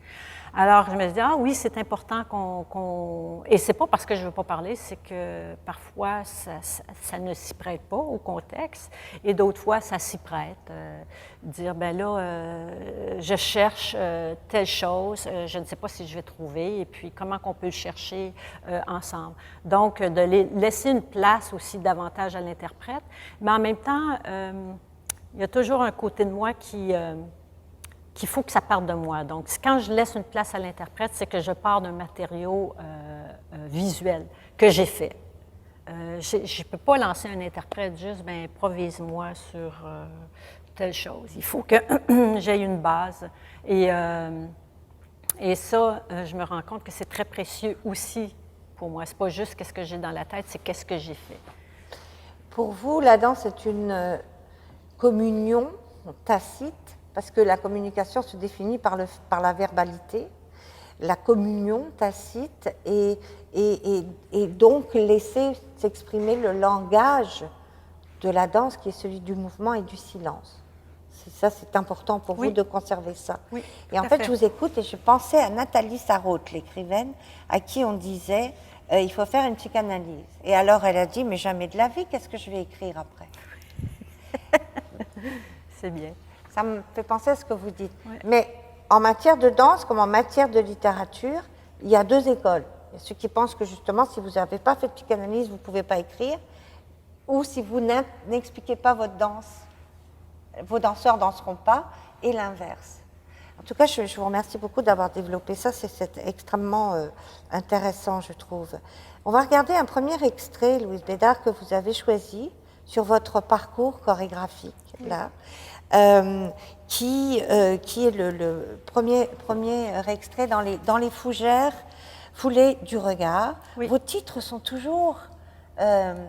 Alors, je me dis, ah oui, c'est important qu'on... Et c'est pas parce que je veux pas parler, c'est que parfois, ça ne s'y prête pas au contexte, et d'autres fois, ça s'y prête. Dire, ben là, je cherche telle chose, je ne sais pas si je vais trouver, et puis comment qu'on peut le chercher ensemble. Donc, de laisser une place aussi davantage à l'interprète, mais en même temps, il y a toujours un côté de moi qu'il faut que ça parte de moi. Donc, quand je laisse une place à l'interprète, c'est que je pars d'un matériau visuel que j'ai fait. Je ne peux pas lancer un interprète juste, ben improvise-moi sur telle chose. Il faut que j'aie une base. Et ça, je me rends compte que c'est très précieux aussi pour moi. Ce n'est pas juste qu'est-ce que j'ai dans la tête, c'est qu'est-ce que j'ai fait. Pour vous, la danse est une communion tacite, parce que la communication se définit par la verbalité, la communion tacite, et donc laisser s'exprimer le langage de la danse qui est celui du mouvement et du silence. Ça, c'est important pour vous de conserver ça. Oui, et en fait, je vous écoute et je pensais à Nathalie Sarraute, l'écrivaine, à qui on disait il faut faire une psychanalyse. Et alors, elle a dit mais jamais de la vie, qu'est-ce que je vais écrire après? C'est bien. Ça me fait penser à ce que vous dites. Oui. Mais en matière de danse, comme en matière de littérature, il y a deux écoles. Il y a ceux qui pensent que justement, si vous n'avez pas fait de psychanalyse, vous ne pouvez pas écrire, ou si vous n'expliquez pas votre danse, vos danseurs ne danseront pas, et l'inverse. En tout cas, je vous remercie beaucoup d'avoir développé ça, c'est extrêmement intéressant, je trouve. On va regarder un premier extrait, Louise Bédard, que vous avez choisi sur votre parcours chorégraphique, là, qui est le premier extrait dans les fougères foulées du regard. Oui. Vos titres sont toujours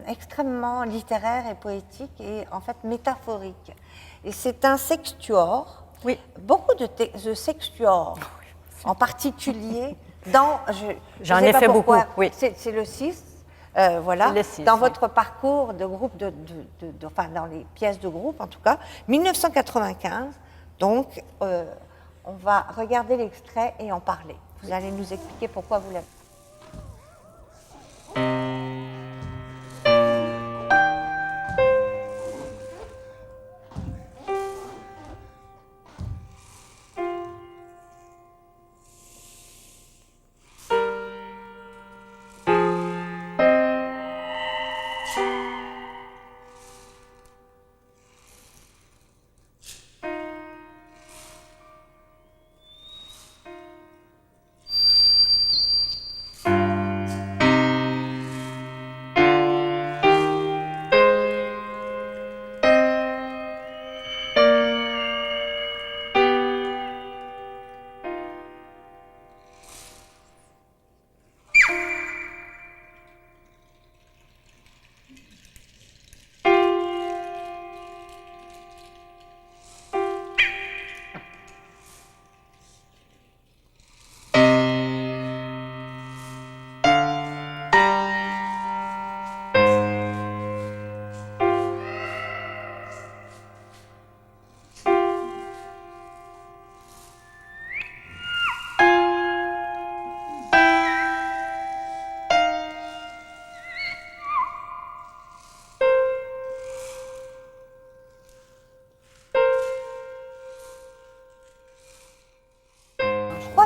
extrêmement littéraires et poétiques et en fait métaphoriques. Et c'est un sextuor. Oui. Beaucoup de sextuors, en particulier dans... J'en ai fait beaucoup, oui. C'est le 6. Voilà, le 6, dans votre parcours de groupe, enfin dans les pièces de groupe en tout cas, 1995, donc on va regarder l'extrait et en parler. Vous allez nous expliquer pourquoi vous l'avez.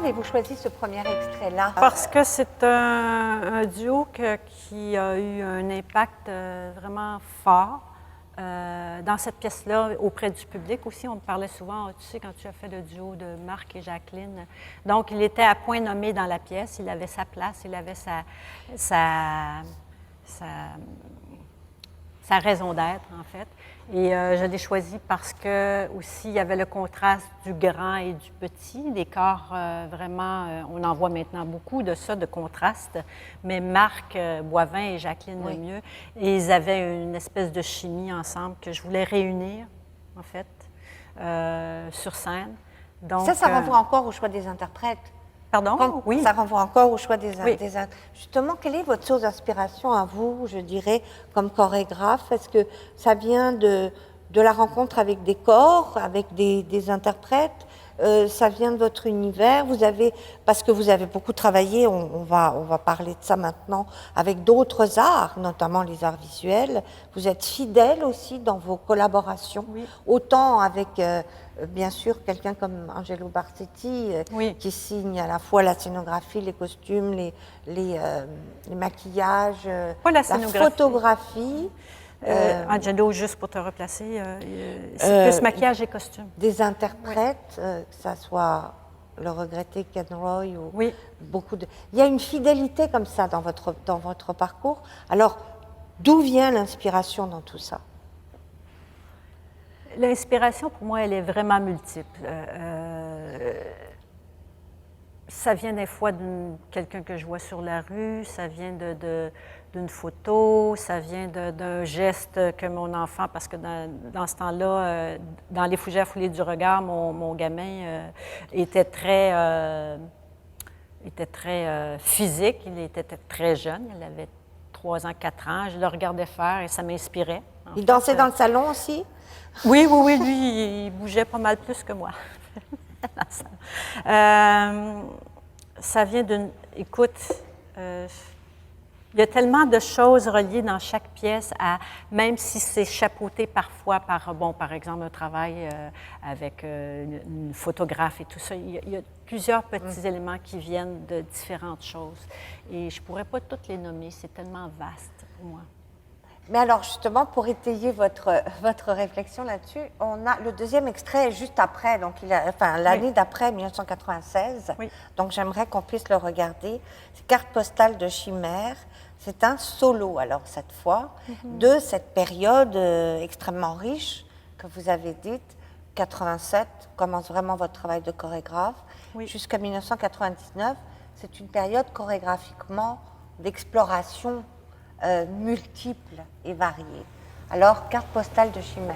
avez-vous choisi ce premier extrait-là? Parce que c'est un duo qui a eu un impact vraiment fort dans cette pièce-là auprès du public aussi. On me parlait souvent, tu sais, quand tu as fait le duo de Marc et Jacqueline. Donc, il était à point nommé dans la pièce. Il avait sa place, il avait sa raison d'être, en fait. Et je l'ai choisi parce que aussi il y avait le contraste du grand et du petit, des corps vraiment, on en voit maintenant beaucoup de ça, de contraste, mais Marc Boivin et Jacqueline Lemieux, et ils avaient une espèce de chimie ensemble que je voulais réunir, en fait, sur scène. Donc, ça renvoie encore au choix des interprètes. Pardon? Oui. Ça renvoie encore au choix des Justement, quelle est votre source d'inspiration à vous, je dirais, comme chorégraphe? Est-ce que ça vient de la rencontre avec des corps, avec des interprètes? Ça vient de votre univers? Parce que vous avez beaucoup travaillé, on va parler de ça maintenant, avec d'autres arts, notamment les arts visuels. Vous êtes fidèle aussi dans vos collaborations, autant avec... bien sûr, quelqu'un comme Angelo Barsetti, qui signe à la fois la scénographie, les costumes, les maquillages, la photographie. Angelo, juste pour te replacer, c'est plus maquillage et costume. Des interprètes, que ça soit le regretté Ken Roy ou beaucoup de... Il y a une fidélité comme ça dans votre parcours. Alors, d'où vient l'inspiration dans tout ça? L'inspiration, pour moi, elle est vraiment multiple. Ça vient des fois de quelqu'un que je vois sur la rue, ça vient d'une photo, ça vient d'un geste que mon enfant, parce que dans ce temps-là, dans Les Fougères foulées du regard, mon gamin était très physique, il était très jeune, il avait 3 ans, 4 ans. Je le regardais faire et ça m'inspirait. Il dansait dans le salon aussi? Oui, lui, il bougeait pas mal plus que moi. Ça vient d'une... Écoute, il y a tellement de choses reliées dans chaque pièce, même si c'est chapeauté parfois par exemple, un travail avec une photographe et tout ça. Il y a plusieurs petits éléments qui viennent de différentes choses. Et je ne pourrais pas toutes les nommer, c'est tellement vaste pour moi. Mais alors justement, pour étayer votre réflexion là-dessus, on a le deuxième extrait juste après, donc l'année d'après, 1996. Donc j'aimerais qu'on puisse le regarder. C'est Carte postale de Chimère. C'est un solo, alors cette fois, de cette période extrêmement riche que vous avez dite. 87 commence vraiment votre travail de chorégraphe. Jusqu'à 1999, c'est une période chorégraphiquement d'exploration multiples et variées. Alors, Carte postale de Chimère.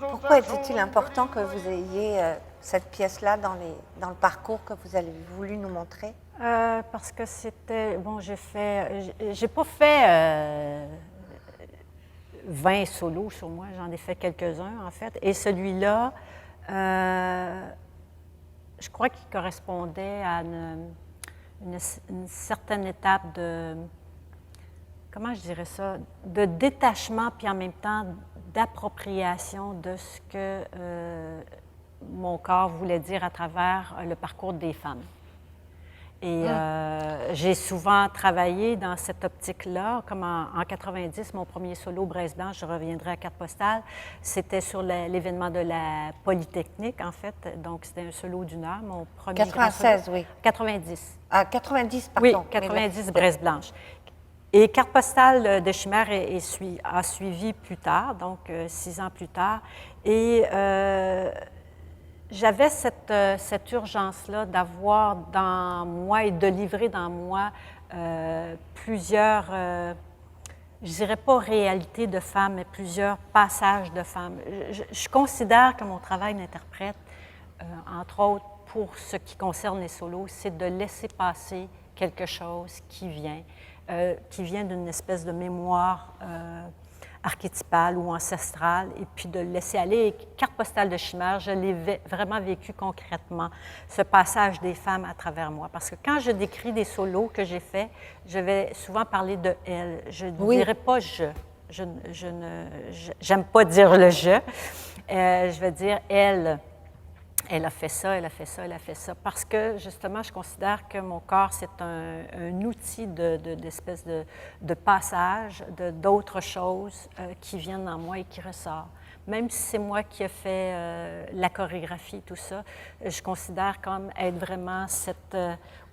Pourquoi était-il important que vous ayez cette pièce-là dans le parcours que vous avez voulu nous montrer? Parce que c'était... Bon, j'ai pas fait 20 solos sur moi, j'en ai fait quelques-uns, en fait. Et celui-là, je crois qu'il correspondait à une certaine étape de... Comment je dirais ça? De détachement, puis en même temps d'appropriation de ce que mon corps voulait dire à travers le parcours des femmes. Et j'ai souvent travaillé dans cette optique-là, comme en 90, mon premier solo Braise Blanche, je reviendrai à carte postale, c'était sur l'événement de la Polytechnique, en fait. Donc, c'était un solo d'1 heure, mon premier 96, oui. 90. Ah, 90, pardon. Oui, 90 Braise Blanche. Et carte postale de Chimère a suivi plus tard, donc 6 ans plus tard. Et j'avais cette urgence-là d'avoir dans moi et de livrer dans moi plusieurs, je dirais pas réalités de femmes, mais plusieurs passages de femmes. Je considère que mon travail d'interprète, entre autres pour ce qui concerne les solos, c'est de laisser passer quelque chose qui vient d'une espèce de mémoire archétypale ou ancestrale, et puis de le laisser aller. Et carte postale de Chimère, je l'ai vraiment vécu concrètement, ce passage des femmes à travers moi. Parce que quand je décris des solos que j'ai faits, je vais souvent parler de « elles ». Je ne dirais pas « je ». J'aime pas dire le « je ». Je vais dire « elle ». Elle a fait ça, elle a fait ça, elle a fait ça. Parce que, justement, je considère que mon corps, c'est un outil d'espèce de passage, d'autres choses qui viennent en moi et qui ressortent. Même si c'est moi qui ai fait la chorégraphie, tout ça, je considère comme être vraiment cet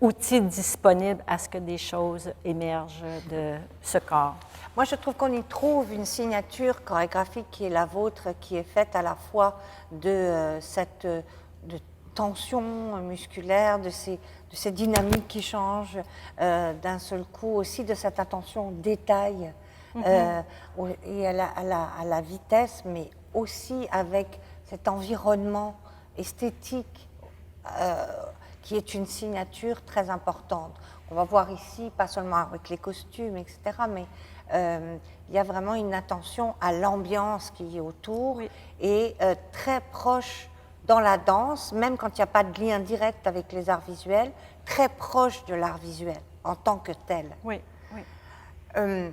outil disponible à ce que des choses émergent de ce corps. Moi, je trouve qu'on y trouve une signature chorégraphique qui est la vôtre, qui est faite à la fois de cette de tension musculaire, de ces dynamiques qui changent d'un seul coup, aussi de cette attention au détail et à la vitesse, mais aussi avec cet environnement esthétique qui est une signature très importante. On va voir ici, pas seulement avec les costumes, etc., mais il y a vraiment une attention à l'ambiance qui est autour et très proche dans la danse, même quand il n'y a pas de lien direct avec les arts visuels, très proche de l'art visuel en tant que tel. Oui, oui.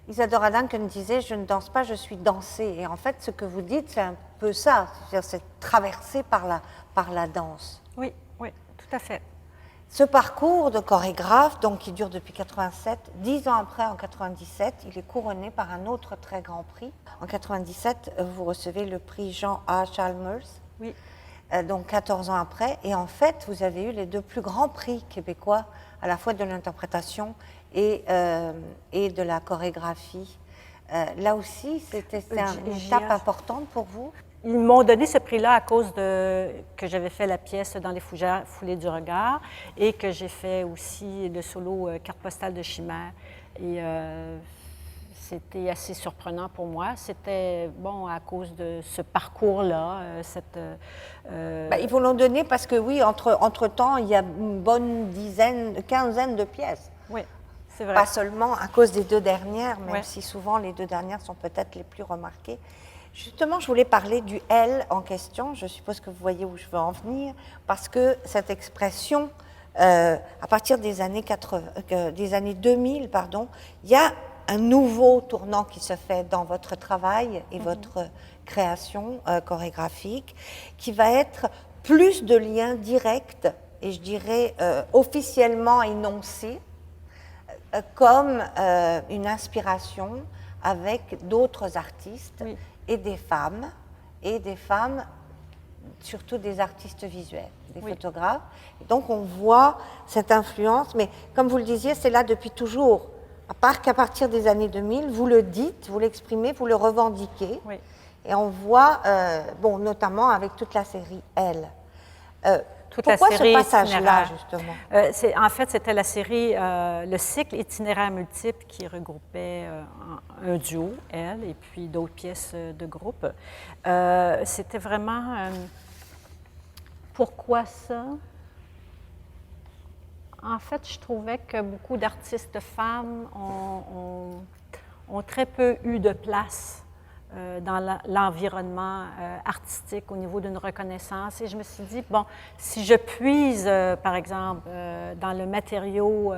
Isadora Duncan disait « Je ne danse pas, je suis dansée ». Et en fait, ce que vous dites, c'est un peu ça, c'est traversé par la danse. Oui, oui, tout à fait. Ce parcours de chorégraphe, donc, qui dure depuis 87, 10 ans après, en 97, il est couronné par un autre très grand prix. En 97, vous recevez le prix Jean A. Chalmers. Oui. Donc 14 ans après, et en fait, vous avez eu les 2 plus grands prix québécois, à la fois de l'interprétation et de la chorégraphie. Là aussi, c'était une étape importante pour vous? Ils m'ont donné ce prix-là à cause que j'avais fait la pièce Dans les foulées du regard et que j'ai fait aussi le solo Carte postale de Chimère. Et c'était assez surprenant pour moi. C'était, bon, à cause de ce parcours-là, Ils vous l'ont donné parce que, oui, entre-temps, il y a une bonne quinzaine de pièces. Oui, c'est vrai. Pas seulement à cause des 2 dernières, même si souvent les 2 dernières sont peut-être les plus remarquées. Justement, je voulais parler du « elle » en question. Je suppose que vous voyez où je veux en venir, parce que cette expression, à partir des années 2000, il y a un nouveau tournant qui se fait dans votre travail et votre création chorégraphique, qui va être plus de liens directs, et je dirais officiellement énoncés, comme une inspiration avec d'autres artistes et des femmes, surtout des artistes visuels, des photographes. Et donc on voit cette influence, mais comme vous le disiez, c'est là depuis toujours. À part qu'à partir des années 2000, vous le dites, vous l'exprimez, vous le revendiquez. Oui. Et on voit, notamment avec toute la série Elle. Pourquoi ce passage-là, justement? En fait, c'était la série, le cycle itinéraire multiple qui regroupait un duo, Elle, et puis d'autres pièces de groupe. C'était vraiment... pourquoi ça? En fait, je trouvais que beaucoup d'artistes femmes ont très peu eu de place dans l'environnement artistique au niveau d'une reconnaissance. Et je me suis dit, bon, si je puise, par exemple, dans le matériau,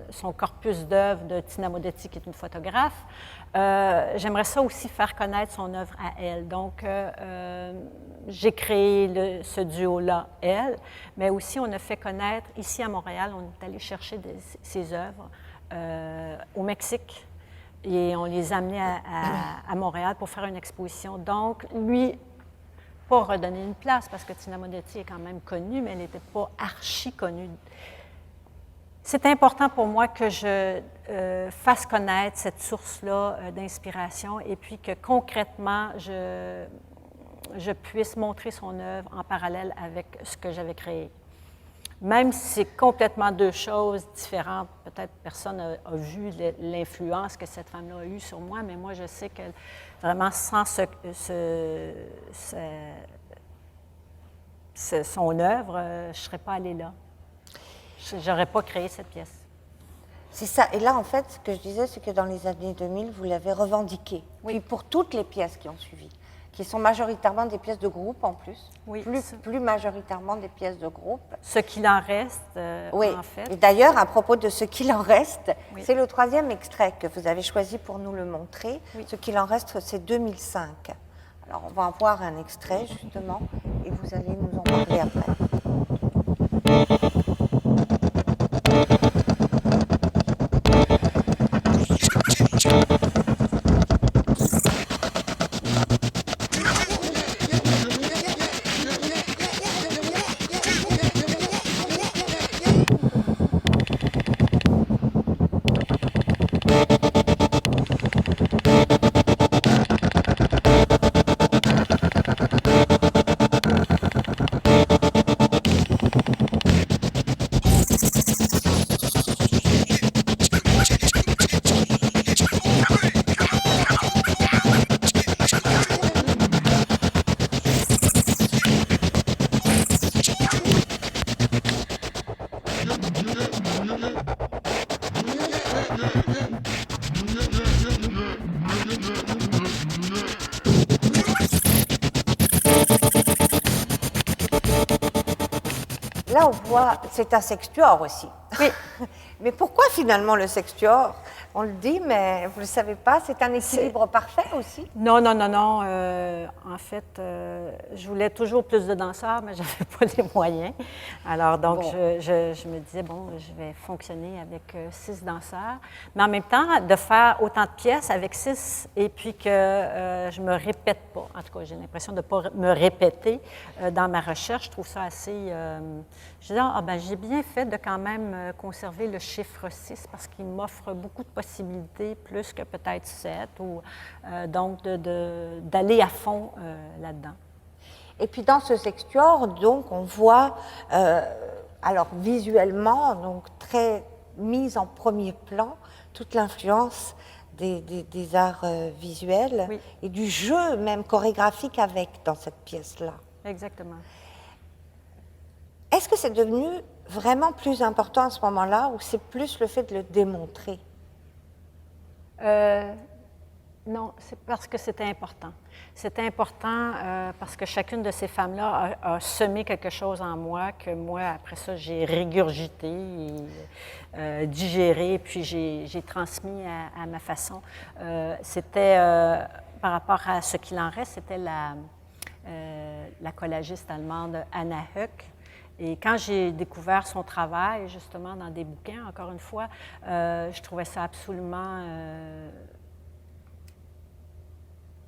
son corpus d'œuvres de Tina Modotti, qui est une photographe, j'aimerais ça aussi faire connaître son œuvre à elle. Donc, j'ai créé ce duo-là, elle, mais aussi on a fait connaître, ici à Montréal, on est allé chercher ses œuvres au Mexique et on les a amenées à Montréal pour faire une exposition. Donc, lui, pas redonner une place, parce que Tina Modotti est quand même connue, mais elle n'était pas archi connue. C'est important pour moi que je fasse connaître cette source-là d'inspiration et puis que concrètement, je puisse montrer son œuvre en parallèle avec ce que j'avais créé. Même si c'est complètement deux choses différentes, peut-être personne n'a vu l'influence que cette femme-là a eue sur moi, mais moi, je sais que vraiment, sans son œuvre, je ne serais pas allée là. Je n'aurais pas créé cette pièce. C'est ça. Et là, en fait, ce que je disais, c'est que dans les années 2000, vous l'avez revendiqué. Oui. Puis pour toutes les pièces qui ont suivi, qui sont majoritairement des pièces de groupe en plus, oui, plus majoritairement des pièces de groupe. Ce qu'il en reste, oui. En fait. Et d'ailleurs, à propos de ce qu'il en reste, oui. c'est le troisième extrait que vous avez choisi pour nous le montrer. Oui. Ce qu'il en reste, c'est 2005. Alors, on va en voir un extrait, justement, et vous allez nous en parler après. Là, on voit, c'est un sextuor aussi. Oui. Mais pourquoi finalement le sextuor? On le dit, mais vous ne le savez pas, c'est un équilibre parfait aussi? Non, non, non, non. En fait, je voulais toujours plus de danseurs, mais je n'avais pas les moyens. Alors, donc, bon. je me disais, bon, je vais fonctionner avec 6 danseurs. Mais en même temps, de faire autant de pièces avec 6 et puis que je ne me répète pas. En tout cas, j'ai l'impression de ne pas me répéter dans ma recherche. Je trouve ça assez... je dis, ben, j'ai bien fait de quand même conserver le chiffre 6 parce qu'il m'offre beaucoup de possibilités, plus que peut-être 7, ou donc d'aller à fond là-dedans. Et puis dans ce sextuor, donc, on voit, alors visuellement, donc très mise en premier plan, toute l'influence des arts visuels oui. et du jeu même chorégraphique avec dans cette pièce-là. Exactement. Est-ce que c'est devenu vraiment plus important à ce moment-là ou c'est plus le fait de le démontrer? Non, c'est parce que c'était important. C'était important parce que chacune de ces femmes-là a semé quelque chose en moi que moi, après ça, j'ai régurgité, et, digéré, puis j'ai transmis à ma façon. C'était, par rapport à ce qu'il en reste, c'était la collagiste allemande Anna Höck. Et quand j'ai découvert son travail, justement, dans des bouquins, encore une fois, je trouvais ça absolument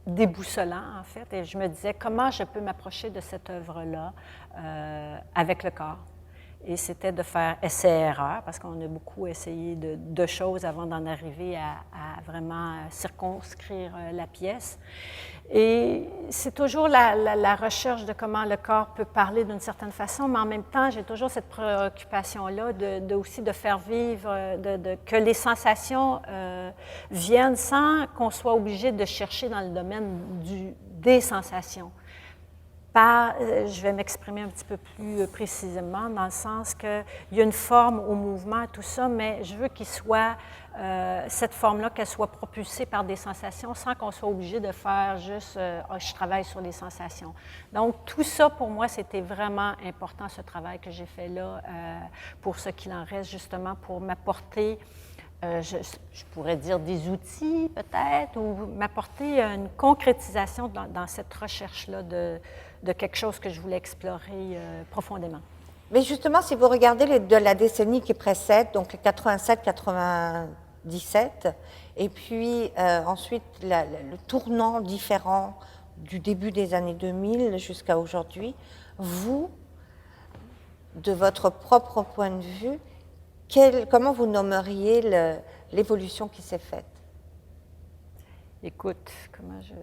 déboussolant, en fait. Et je me disais, comment je peux m'approcher de cette œuvre-là avec le corps? Et c'était de faire essai-erreur, parce qu'on a beaucoup essayé de choses avant d'en arriver à vraiment circonscrire la pièce. Et c'est toujours la recherche de comment le corps peut parler d'une certaine façon, mais en même temps, j'ai toujours cette préoccupation-là aussi de faire vivre, que les sensations viennent sans qu'on soit obligé de chercher dans le domaine des sensations. je vais m'exprimer un petit peu plus précisément, dans le sens qu'il y a une forme au mouvement, tout ça, mais je veux qu'il soit, cette forme-là, qu'elle soit propulsée par des sensations sans qu'on soit obligé de faire juste je travaille sur les sensations. Donc, tout ça, pour moi, c'était vraiment important, ce travail que j'ai fait là, pour ce qu'il en reste, justement, pour m'apporter, je pourrais dire des outils peut-être, ou m'apporter une concrétisation dans cette recherche-là de quelque chose que je voulais explorer profondément. Mais justement, si vous regardez de la décennie qui précède, donc les 87-97, et puis ensuite le tournant différent du début des années 2000 jusqu'à aujourd'hui, vous, de votre propre point de vue, comment vous nommeriez l'évolution qui s'est faite? Écoute, comment je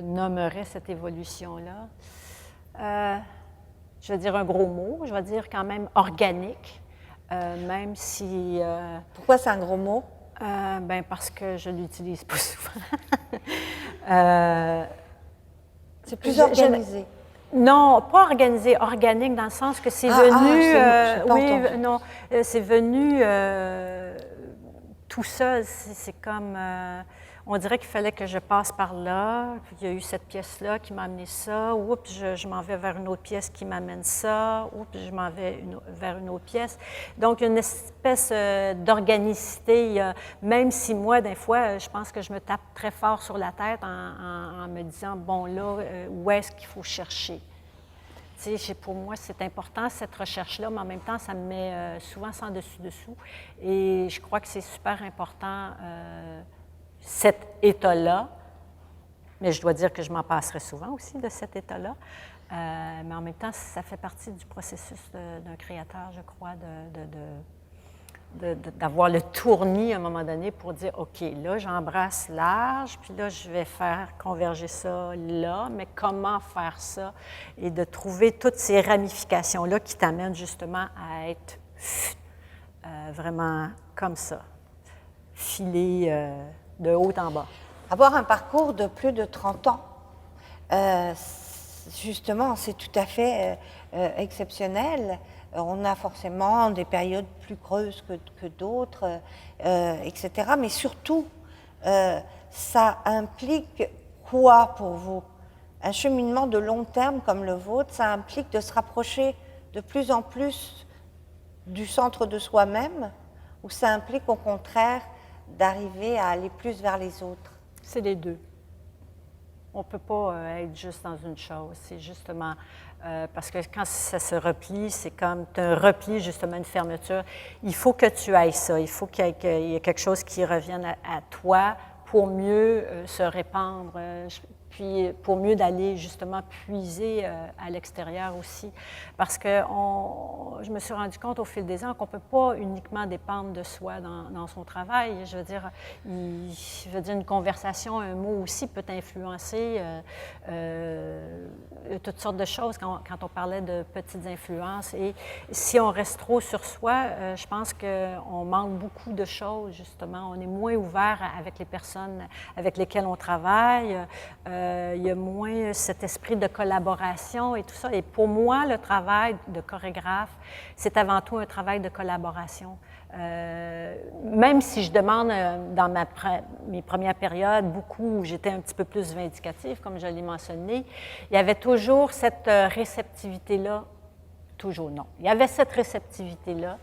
nommerais cette évolution-là? Je vais dire un gros mot, je vais dire quand même organique, même si... Pourquoi c'est un gros mot? Ben parce que je ne l'utilise pas souvent. C'est plus organisé. Non, pas organisé, organique dans le sens que c'est venu... oui, non, c'est venu tout seul, c'est comme... on dirait qu'il fallait que je passe par là, puis il y a eu cette pièce-là qui m'a amené ça, oups, je m'en vais vers une autre pièce qui m'amène ça, oups, je m'en vais vers une autre pièce. Donc, une espèce d'organicité, même si moi, des fois, je pense que je me tape très fort sur la tête en me disant, bon, là, où est-ce qu'il faut chercher? Tu sais, pour moi, c'est important, cette recherche-là, mais en même temps, ça me met souvent sans dessus-dessous. Et je crois que c'est super important, cet état-là, mais je dois dire que je m'en passerai souvent aussi de cet état-là, mais en même temps, ça fait partie du processus d'un créateur, je crois, d'avoir le tournis à un moment donné pour dire, OK, là, j'embrasse large, puis là, je vais faire converger ça là, mais comment faire ça? Et de trouver toutes ces ramifications-là qui t'amènent justement à être vraiment comme ça, filé de haut en bas. Avoir un parcours de plus de 30 ans, justement, c'est tout à fait exceptionnel. On a forcément des périodes plus creuses que d'autres, etc. Mais surtout, ça implique quoi pour vous? Un cheminement de long terme comme le vôtre, ça implique de se rapprocher de plus en plus du centre de soi-même, ou ça implique au contraire d'arriver à aller plus vers les autres? C'est les deux. On ne peut pas être juste dans une chose. C'est justement parce que quand ça se replie, c'est comme un repli, justement, une fermeture. Il faut que tu ailles ça. Il faut qu'il y ait quelque chose qui revienne à toi pour mieux se répandre, puis pour mieux d'aller justement puiser à l'extérieur aussi. Parce que je me suis rendu compte au fil des ans qu'on ne peut pas uniquement dépendre de soi dans son travail. Je veux dire, une conversation, un mot aussi peut influencer toutes sortes de choses quand on parlait de petites influences. Et si on reste trop sur soi, je pense qu'on manque beaucoup de choses, justement. On est moins ouvert avec les personnes avec lesquelles on travaille. Il y a moins cet esprit de collaboration et tout ça. Et pour moi, le travail de chorégraphe, c'est avant tout un travail de collaboration. Même si je demande dans mes premières périodes, beaucoup où j'étais un petit peu plus vindicative, comme je l'ai mentionné, il y avait toujours cette réceptivité-là. Toujours non. Il y avait cette réceptivité-là,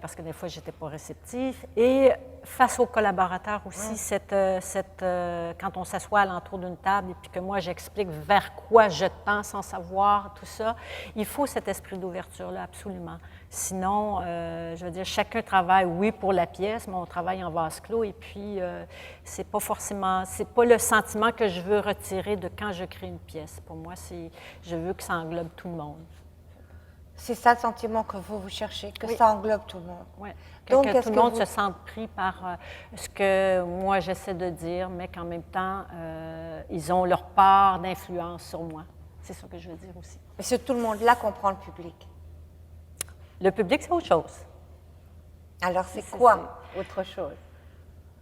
parce que des fois, je n'étais pas réceptive. Et face aux collaborateurs aussi, quand on s'assoit alentour d'une table et puis que moi, j'explique vers quoi je tends sans savoir, tout ça, il faut cet esprit d'ouverture-là, absolument. Sinon, je veux dire, chacun travaille, oui, pour la pièce, mais on travaille en vase clos et puis c'est pas le sentiment que je veux retirer de quand je crée une pièce. Pour moi, je veux que ça englobe tout le monde. C'est ça le sentiment que vous cherchez, que ça englobe tout le monde. Oui, que tout le monde se sente pris par ce que moi j'essaie de dire, mais qu'en même temps, ils ont leur part d'influence sur moi. C'est ça que je veux dire aussi. Mais ce tout le monde-là comprend le public. Le public, c'est autre chose. Alors, c'est quoi autre chose?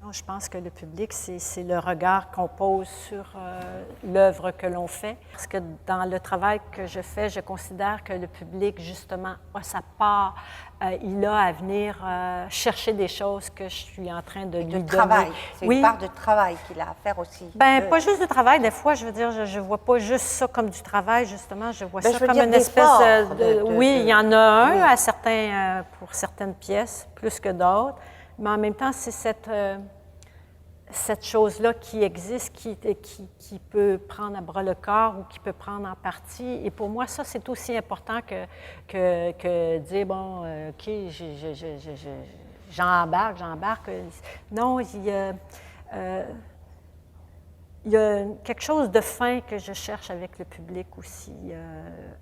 Non, je pense que le public, c'est le regard qu'on pose sur l'œuvre que l'on fait. Parce que dans le travail que je fais, je considère que le public, justement, a sa part. Il a à venir chercher des choses que je suis en train de lui donner. Travail. C'est oui. Une part de travail qu'il a à faire aussi. Bien, pas juste du travail. Des fois, je veux dire, je ne vois pas juste ça comme du travail, justement. Je vois ça comme une espèce de... Oui, il y en a un à certains, pour certaines pièces, plus que d'autres. Mais en même temps, c'est cette chose-là qui existe, qui peut prendre à bras le corps ou qui peut prendre en partie. Et pour moi, ça, c'est aussi important que dire, bon, OK, j'embarque. Non, il y a quelque chose de fin que je cherche avec le public aussi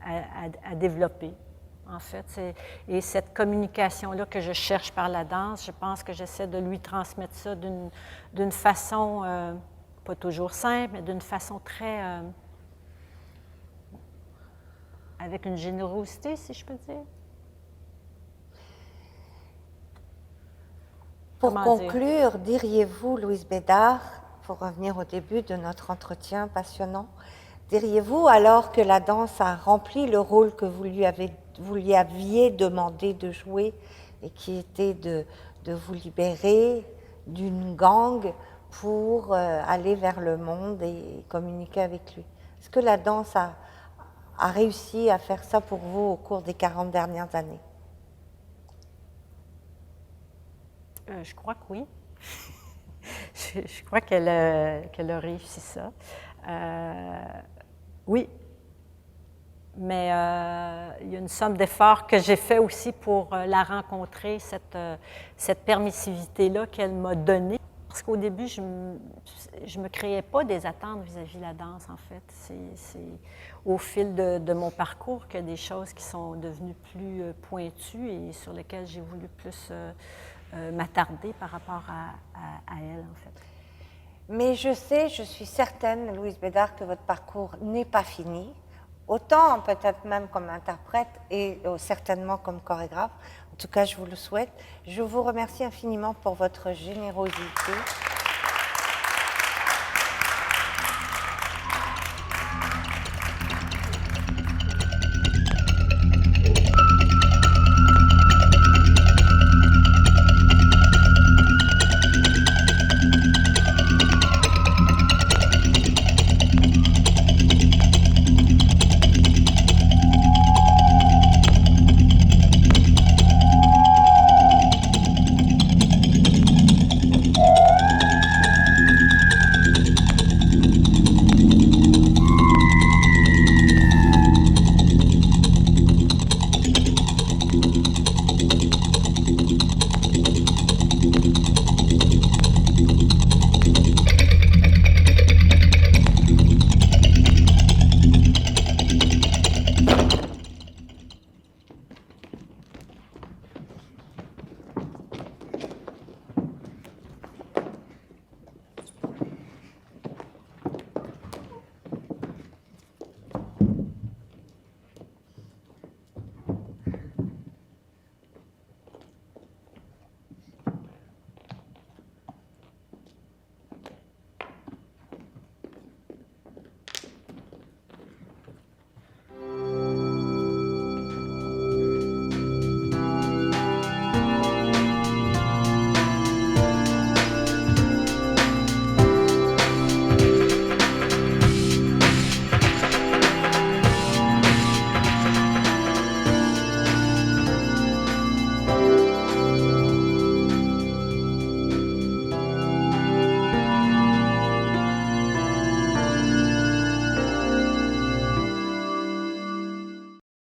à développer. En fait, et cette communication-là que je cherche par la danse, je pense que j'essaie de lui transmettre ça d'une façon, pas toujours simple, mais d'une façon très... avec une générosité, si je peux dire. Pour conclure, diriez-vous, Louise Bédard, pour revenir au début de notre entretien passionnant, diriez-vous, alors que la danse a rempli le rôle que vous lui aviez demandé de jouer et qui était de vous libérer d'une gangue pour aller vers le monde et communiquer avec lui. Est-ce que la danse a réussi à faire ça pour vous au cours des 40 dernières années? Je crois que oui. Je crois qu'elle a réussi ça. Oui. Mais il y a une somme d'efforts que j'ai fait aussi pour la rencontrer, cette permissivité-là qu'elle m'a donnée. Parce qu'au début, je me créais pas des attentes vis-à-vis de la danse, en fait. C'est au fil de mon parcours qu'il y a des choses qui sont devenues plus pointues et sur lesquelles j'ai voulu plus m'attarder par rapport à elle, en fait. Mais je suis certaine, Louise Bédard, que votre parcours n'est pas fini. Autant peut-être même comme interprète et certainement comme chorégraphe. En tout cas, je vous le souhaite. Je vous remercie infiniment pour votre générosité.